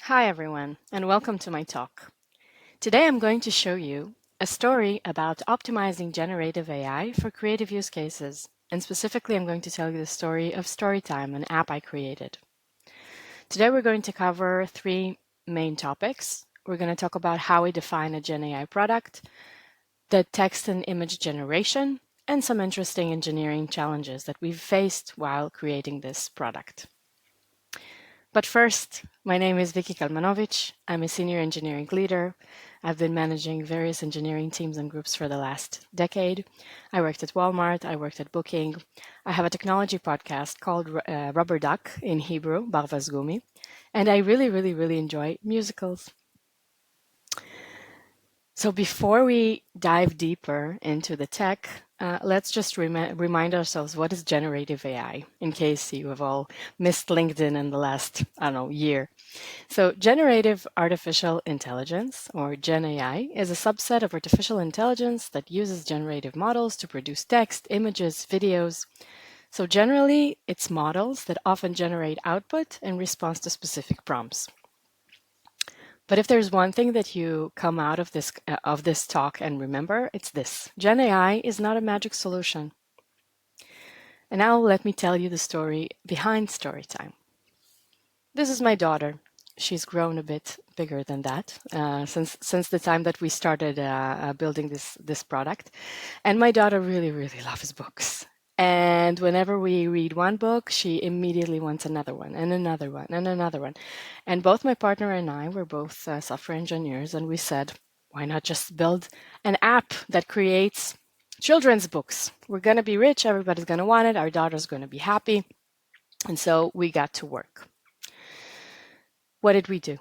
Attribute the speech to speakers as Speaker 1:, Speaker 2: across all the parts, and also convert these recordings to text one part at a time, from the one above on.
Speaker 1: Hi everyone, and welcome to my talk. Today I'm going to show you a story about optimizing generative AI for creative use cases. And specifically, I'm going to tell you the story of Storytime, an app I created. Today we're going to cover three main topics. We're going to talk about how we define a GenAI product, the text and image generation, and some interesting engineering challenges that we've faced while creating this product. But first, my name is Kalmanovich. I'm a senior engineering leader. I've been managing various engineering teams and groups for the last decade. I worked at Walmart. I worked at Booking. I have a technology podcast called Rubber Duck, in Hebrew, Barvas Gumi. And I really enjoy musicals. So before we dive deeper into the tech, let's just remind ourselves what is generative AI, in case you have all missed LinkedIn in the last, year. So generative artificial intelligence, or GenAI, is a subset of artificial intelligence that uses generative models to produce text, images, videos. So generally, it's models that often generate output in response to specific prompts. But if there's one thing that you come out of this talk and remember, it's this: Gen AI is not a magic solution. And now let me tell you the story behind Storytime. This is my daughter. She's grown a bit bigger than that since the time that we started building this product. And my daughter really loves books. And whenever we read one book, she immediately wants another one and another one and another one. And both my partner and I were both software engineers, and we said, why not just build an app that creates children's books? We're going to be rich. Everybody's going to want it. Our daughter's going to be happy. And so we got to work. What did we do?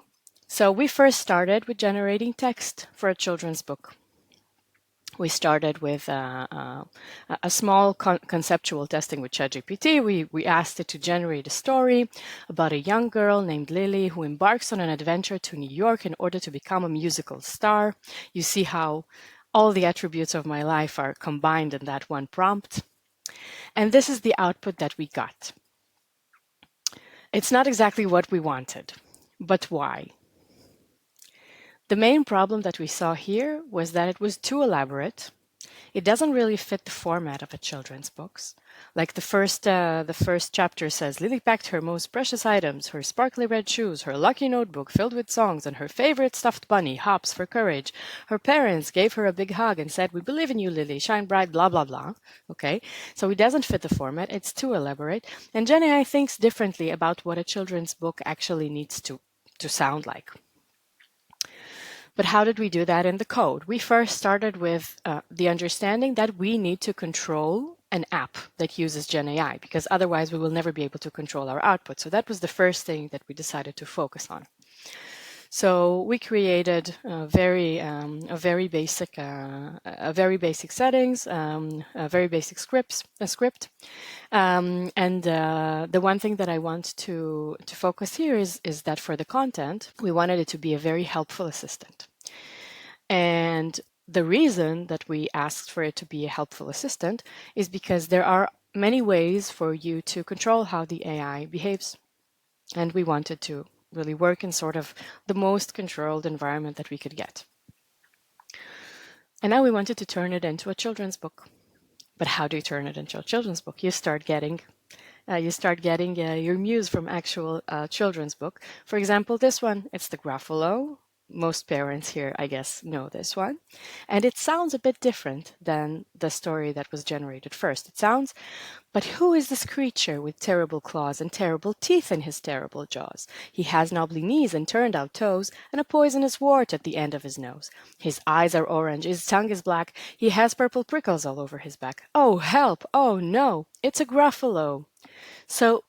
Speaker 1: So we first started with generating text for a children's book. We started with a small conceptual testing with ChatGPT. We asked it to generate a story about a young girl named Lily who embarks on an adventure to New York in order to become a musical star. You see how all the attributes of my life are combined in that one prompt. And this is the output that we got. It's not exactly what we wanted, but why? The main problem that we saw here was that it was too elaborate. It doesn't really fit the format of a children's books. Like the first chapter says, Lily packed her most precious items, her sparkly red shoes, her lucky notebook filled with songs, and her favorite stuffed bunny, Hops, for courage. Her parents gave her a big hug and said, we believe in you, Lily, shine bright, blah, blah, blah. Okay, so it doesn't fit the format. It's too elaborate. And GenAI thinks differently about what a children's book actually needs to sound like. But how did we do that in the code? We first started with the understanding that we need to control an app that uses GenAI, because otherwise we will never be able to control our output. So that was the first thing that we decided to focus on. So we created a very basic settings, a very basic script. And the one thing that I want to focus here is that for the content, we wanted it to be a very helpful assistant. And the reason that we asked for it to be a helpful assistant is because there are many ways for you to control how the AI behaves. And we wanted to really work in sort of the most controlled environment that we could get. And now we wanted to turn it into a children's book. But how do you turn it into a children's book? You start getting your muse from actual children's book. For example, this one, it's the Gruffalo. Most parents here, I guess, know this one. And it sounds a bit different than the story that was generated first. It sounds, but who is this creature with terrible claws and terrible teeth in his terrible jaws? He has knobbly knees and turned out toes and a poisonous wart at the end of his nose. His eyes are orange, his tongue is black, he has purple prickles all over his back. Oh, help! Oh, no! It's a Gruffalo! So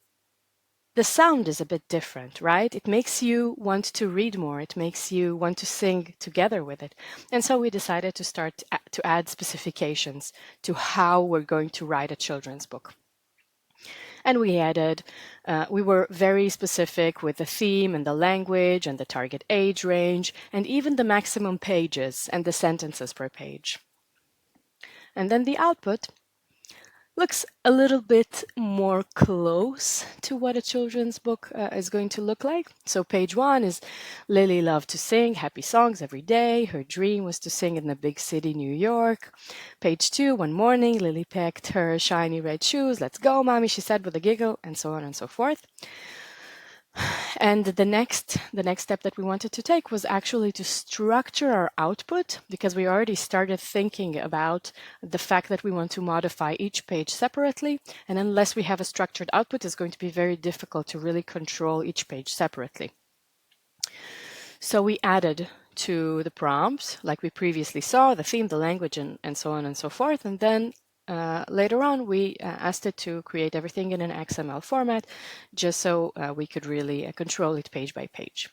Speaker 1: the sound is a bit different, right? It makes you want to read more. It makes you want to sing together with it. And so we decided to start to add specifications to how we're going to write a children's book. And we were very specific with the theme and the language and the target age range and even the maximum pages and the sentences per page. And then the output, looks a little bit more close to what a children's book is going to look like. So page 1 is Lily loved to sing happy songs every day. Her dream was to sing in the big city, New York. Page 2, one morning, Lily picked her shiny red shoes. Let's go, mommy, she said with a giggle, and so on and so forth. And the next step that we wanted to take was actually to structure our output, because we already started thinking about the fact that we want to modify each page separately. And unless we have a structured output, it's going to be very difficult to really control each page separately. So we added to the prompts, like we previously saw, the theme, the language, and so on and so forth. And then later on, we asked it to create everything in an XML format, just so we could really control it page by page.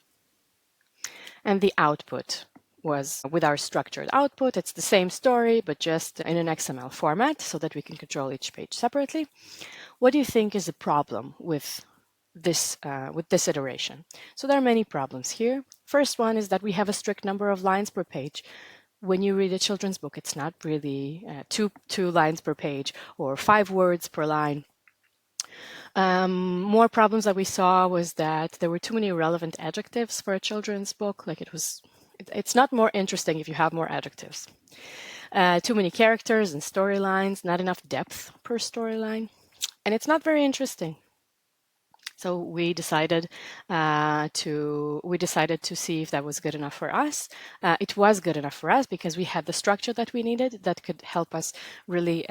Speaker 1: And the output was with our structured output. It's the same story, but just in an XML format so that we can control each page separately. What do you think is the problem with this iteration? So there are many problems here. First one is that we have a strict number of lines per page. When you read a children's book, it's not really two lines per page or 5 words per line. More problems that we saw was that there were too many relevant adjectives for a children's book. Like it's not more interesting if you have more adjectives. Too many characters and storylines, not enough depth per storyline, and it's not very interesting. So we decided to see if that was good enough for us. It was good enough for us because we had the structure that we needed that could help us really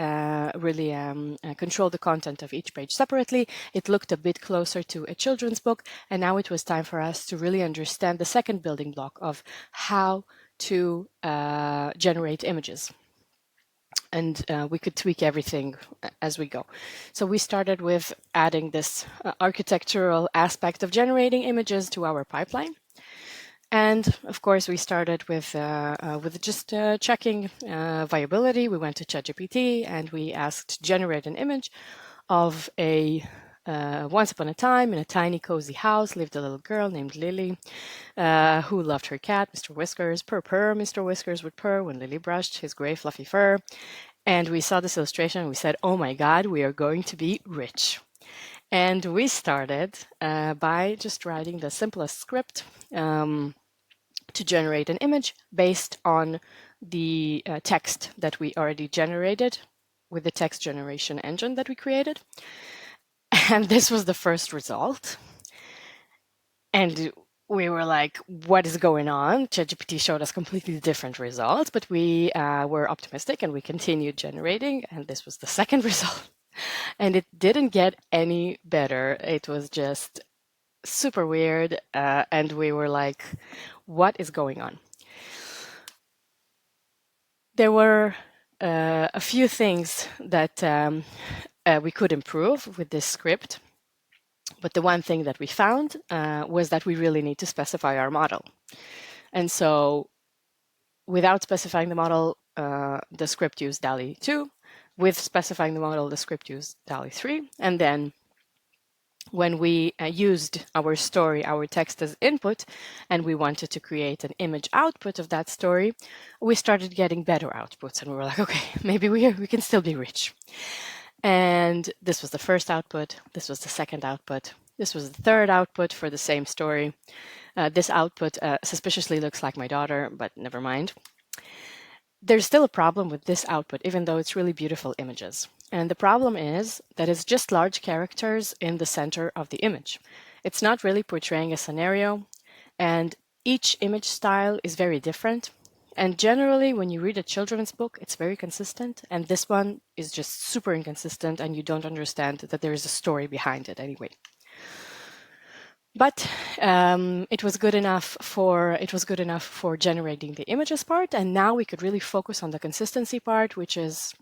Speaker 1: control the content of each page separately. It looked a bit closer to a children's book, and now it was time for us to really understand the second building block of how to generate images. And we could tweak everything as we go. So we started with adding this architectural aspect of generating images to our pipeline. And of course, we started with just checking viability. We went to ChatGPT and we asked generate an image of a once upon a time, in a tiny cozy house, lived a little girl named Lily, who loved her cat, Mr. Whiskers. Purr, purr, Mr. Whiskers would purr when Lily brushed his gray fluffy fur. And we saw this illustration and we said, oh my God, we are going to be rich. And we started by just writing the simplest script to generate an image based on the text that we already generated with the text generation engine that we created. And this was the first result. And we were like, what is going on? ChatGPT showed us completely different results, but we were optimistic and we continued generating. And this was the second result. And it didn't get any better. It was just super weird. And we were like, what is going on? There were a few things that we could improve with this script. But the one thing that we found was that we really need to specify our model. And so without specifying the model, the script used DALL-E 2. With specifying the model, the script used DALL-E 3. And then when we used our story, our text as input, and we wanted to create an image output of that story, we started getting better outputs. And we were like, okay, maybe we can still be rich. And this was the first output. This was the second output. This was the third output for the same story. This output suspiciously looks like my daughter, but never mind. There's still a problem with this output, even though it's really beautiful images. And the problem is that it's just large characters in the center of the image. It's not really portraying a scenario, and each image style is very different. And generally, when you read a children's book, it's very consistent. And this one is just super inconsistent, and you don't understand that there is a story behind it anyway. But it was good enough for generating the images part. And now we could really focus on the consistency part, which is,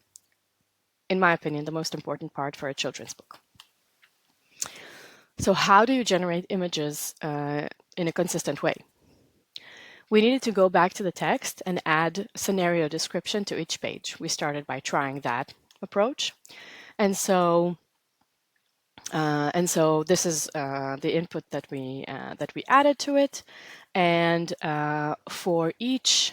Speaker 1: in my opinion, the most important part for a children's book. So how do you generate images in a consistent way? We needed to go back to the text and add scenario description to each page. We started by trying that approach. And so this is the input that we added to it. And for each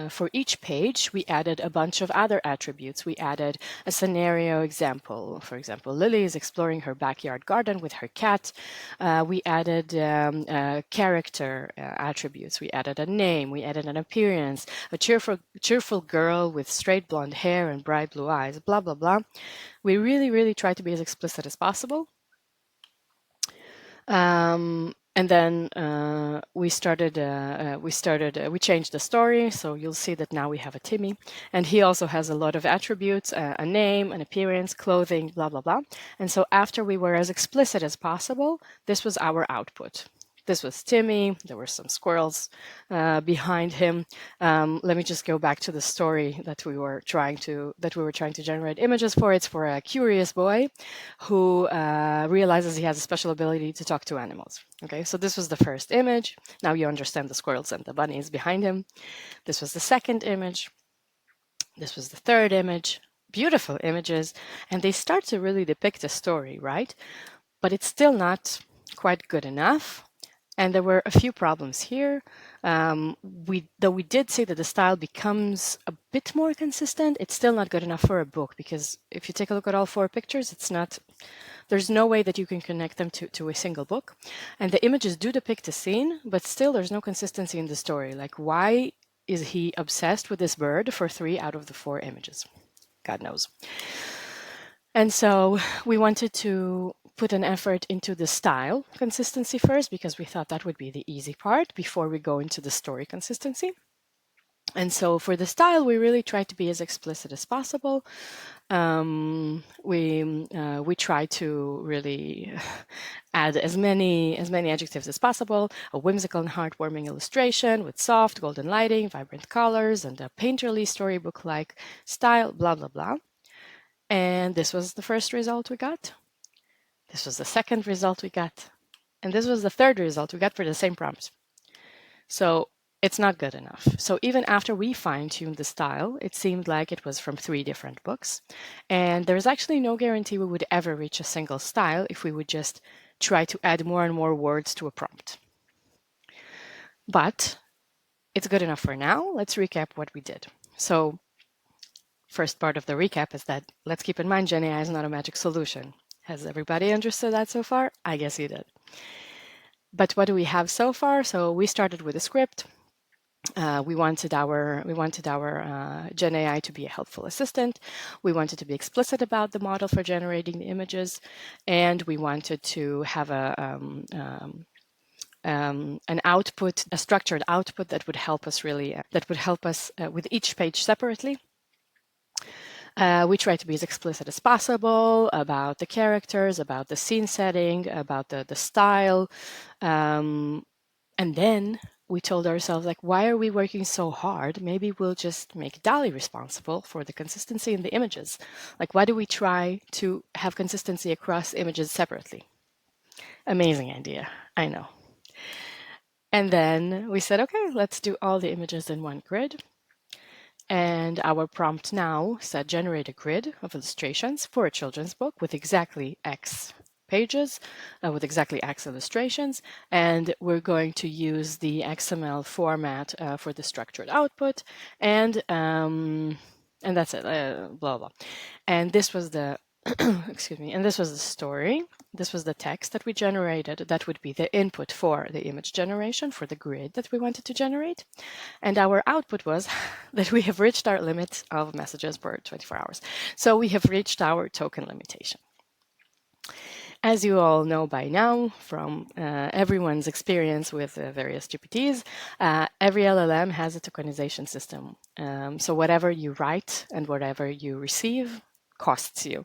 Speaker 1: for each page, we added a bunch of other attributes. We added a scenario example. For example, Lily is exploring her backyard garden with her cat. We added character attributes. We added a name. We added an appearance, a cheerful girl with straight blonde hair and bright blue eyes, blah, blah, blah. We really tried to be as explicit as possible. And then we changed the story. So you'll see that now we have a Timmy, and he also has a lot of attributes, a name, an appearance, clothing, blah, blah, blah. And so after we were as explicit as possible, this was our output. This was Timmy. There were some squirrels behind him. Let me just go back to the story that we were trying to generate images for. It's for a curious boy who realizes he has a special ability to talk to animals. Okay, so this was the first image. Now you understand the squirrels and the bunnies behind him. This was the second image. This was the third image. Beautiful images, and they start to really depict a story, right? But it's still not quite good enough. And there were a few problems here. Though we did see that the style becomes a bit more consistent, it's still not good enough for a book, because if you take a look at all 4 pictures, there's no way that you can connect them to a single book. And the images do depict a scene, but still there's no consistency in the story. Like, why is he obsessed with this bird for 3 out of the 4 images? God knows. And so we wanted to put an effort into the style consistency first, because we thought that would be the easy part before we go into the story consistency. And so for the style, we really tried to be as explicit as possible. We try to really add as many adjectives as possible. A whimsical and heartwarming illustration with soft golden lighting, vibrant colors, and a painterly storybook-like style, blah, blah, blah. And this was the first result we got. This was the second result we got. And this was the third result we got for the same prompt. So it's not good enough. So even after we fine-tuned the style, it seemed like it was from 3 different books. And there's actually no guarantee we would ever reach a single style if we would just try to add more and more words to a prompt. But it's good enough for now. Let's recap what we did. So first part of the recap is that let's keep in mind GenAI is not a magic solution. Has everybody understood that so far? I guess you did. But what do we have so far? So we started with a script. We wanted our GenAI to be a helpful assistant. We wanted to be explicit about the model for generating the images, and we wanted to have an output, a structured output that would help us with each page separately. We try to be as explicit as possible about the characters, about the scene setting, about the style. And then we told ourselves, like, why are we working so hard? Maybe we'll just make DALL-E responsible for the consistency in the images. Like, why do we try to have consistency across images separately? Amazing idea, I know. And then we said, okay, let's do all the images in one grid. And our prompt now said generate a grid of illustrations for a children's book with exactly X pages, with exactly X illustrations. And we're going to use the XML format for the structured output. And that's it, blah, blah. And this was the, excuse me, and this was the story. This was the text that we generated. That would be the input for the image generation for the grid that we wanted to generate. And our output was that we have reached our limit of messages per 24 hours. So we have reached our token limitation. As you all know by now from everyone's experience with various GPTs, every LLM has a tokenization system. So whatever you write and whatever you receive costs you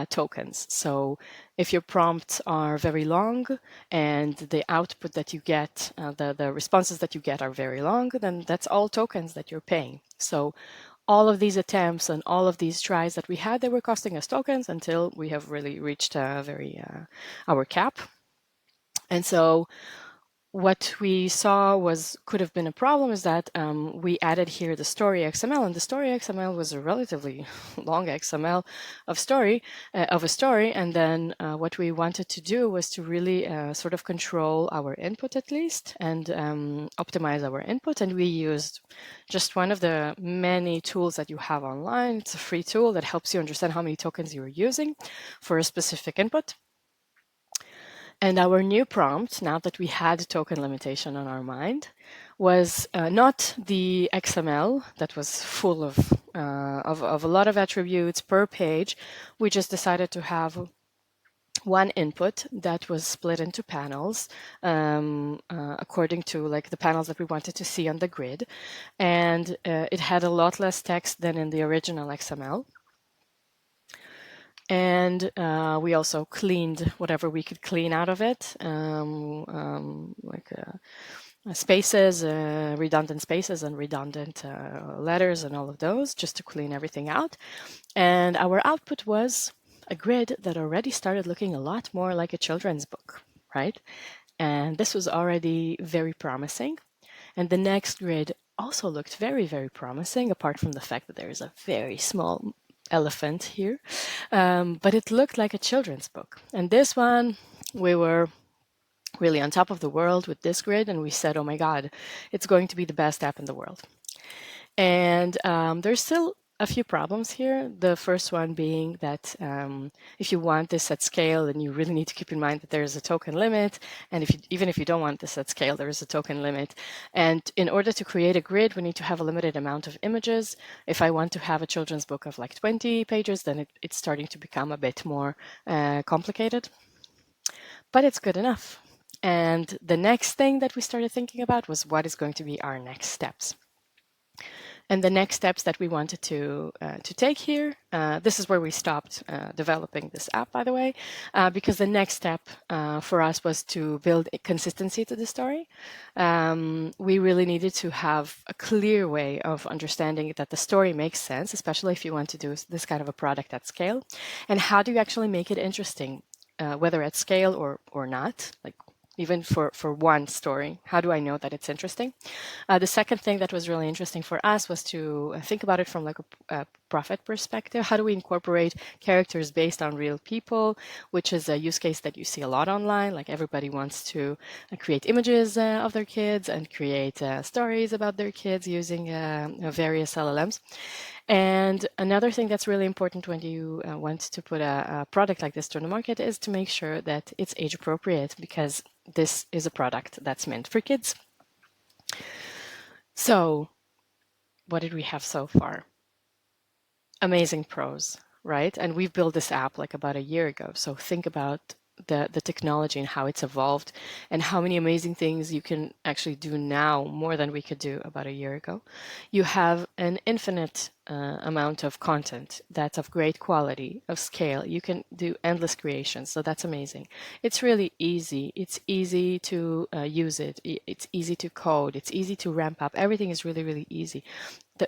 Speaker 1: tokens. So if your prompts are very long and the output that you get, the responses that you get are very long, then that's all tokens that you're paying. So all of these attempts and all of these tries that we had, they were costing us tokens until we have really reached our cap. And so what we saw could have been a problem is that we added here the story XML, and the story XML was a relatively long XML of a story. And then what we wanted to do was to really sort of control our input at least, and optimize our input. And we used just one of the many tools that you have online. It's a free tool that helps you understand how many tokens you're using for a specific input. And our new prompt, now that we had token limitation on our mind, was not the XML that was full of a lot of attributes per page. We just decided to have one input that was split into panels according to like the panels that we wanted to see on the grid. And it had a lot less text than in the original XML. And we also cleaned whatever we could clean out of it, like spaces, redundant spaces and redundant letters and all of those, just to clean everything out. And our output was a grid that already started looking a lot more like a children's book, right? And this was already very promising. And the next grid also looked very, very promising, apart from the fact that there is a very small elephant here. But it looked like a children's book. And this one, we were really on top of the world with this grid, and we said, oh my God, it's going to be the best app in the world. And there's still a few problems here. The first one being that if you want this at scale, then you really need to keep in mind that there is a token limit. And even if you don't want this at scale, there is a token limit. And in order to create a grid, we need to have a limited amount of images. If I want to have a children's book of like 20 pages, then it's starting to become a bit more complicated. But it's good enough. And the next thing that we started thinking about was what is going to be our next steps. And the next steps that we wanted to take here, this is where we stopped developing this app, by the way, because the next step for us was to build a consistency to the story. We really needed to have a clear way of understanding that the story makes sense, especially if you want to do this kind of a product at scale. And how do you actually make it interesting, whether at scale or not? Like, even for one story, how do I know that it's interesting? The second thing that was really interesting for us was to think about it from like a profit perspective. How do we incorporate characters based on real people, which is a use case that you see a lot online. Like everybody wants to create images of their kids and create stories about their kids using various LLMs. And another thing that's really important when you want to put a product like this to the market is to make sure that it's age appropriate, because this is a product that's meant for kids. So what did we have so far? Amazing pros, right? And we've built this app like about a year ago. So think about the technology and how it's evolved and how many amazing things you can actually do now, more than we could do about a year ago. You have an infinite amount of content that's of great quality, of scale. You can do endless creations. So that's amazing. It's really easy. It's easy to use it. It's easy to code. It's easy to ramp up. Everything is really, really easy.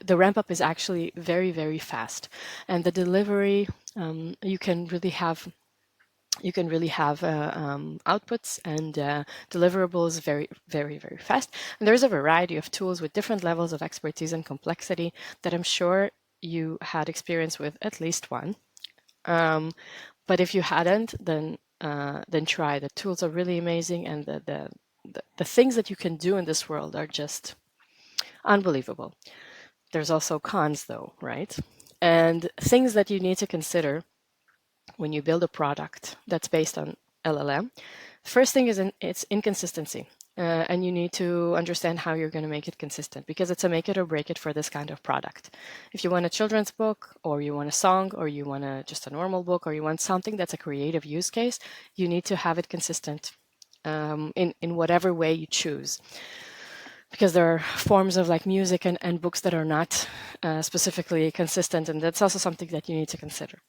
Speaker 1: The ramp up is actually very, very fast. And the delivery, you can really have outputs and deliverables very, very, very fast. And there's a variety of tools with different levels of expertise and complexity that I'm sure you had experience with at least one. But if you hadn't, then try. The tools are really amazing, and the things that you can do in this world are just unbelievable. There's also cons, though, right? And things that you need to consider when you build a product that's based on LLM. First thing is its inconsistency. And you need to understand how you're going to make it consistent, because it's a make it or break it for this kind of product. If you want a children's book, or you want a song, or you want just a normal book, or you want something that's a creative use case, you need to have it consistent in whatever way you choose. Because there are forms of like music and books that are not specifically consistent, and that's also something that you need to consider.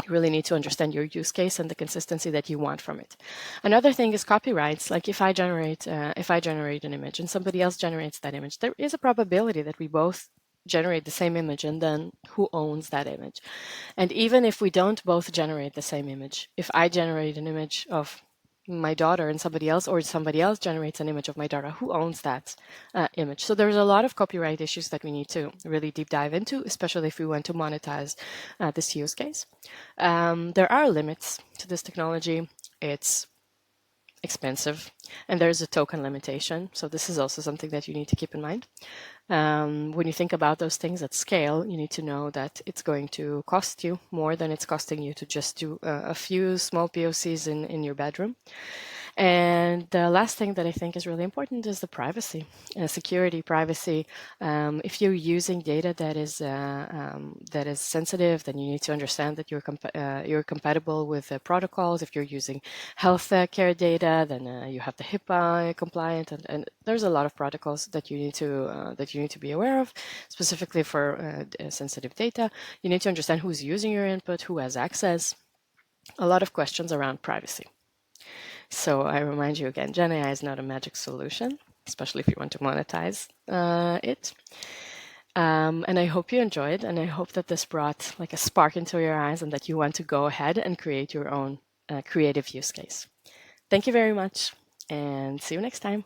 Speaker 1: You really need to understand your use case and the consistency that you want from it. Another thing is copyrights. Like if I generate an image and somebody else generates that image, there is a probability that we both generate the same image, and then who owns that image? And even if we don't both generate the same image, if I generate an image of my daughter and somebody else, or somebody else generates an image of my daughter, who owns that image? So there's a lot of copyright issues that we need to really deep dive into, especially if we want to monetize this use case. There are limits to this technology. It's expensive, and there's a token limitation. So this is also something that you need to keep in mind. When you think about those things at scale, you need to know that it's going to cost you more than it's costing you to just do a few small POCs in your bedroom. And the last thing that I think is really important is the privacy, security, privacy. If you're using data that is sensitive, then you need to understand that you're compatible with protocols. If you're using health care data, then you have the HIPAA compliant, and there's a lot of protocols that you need to be aware of, specifically for sensitive data. You need to understand who's using your input, who has access. A lot of questions around privacy. So I remind you again, GenAI is not a magic solution, especially if you want to monetize it. And I hope you enjoyed, and I hope that this brought like a spark into your eyes and that you want to go ahead and create your own creative use case. Thank you very much, and see you next time.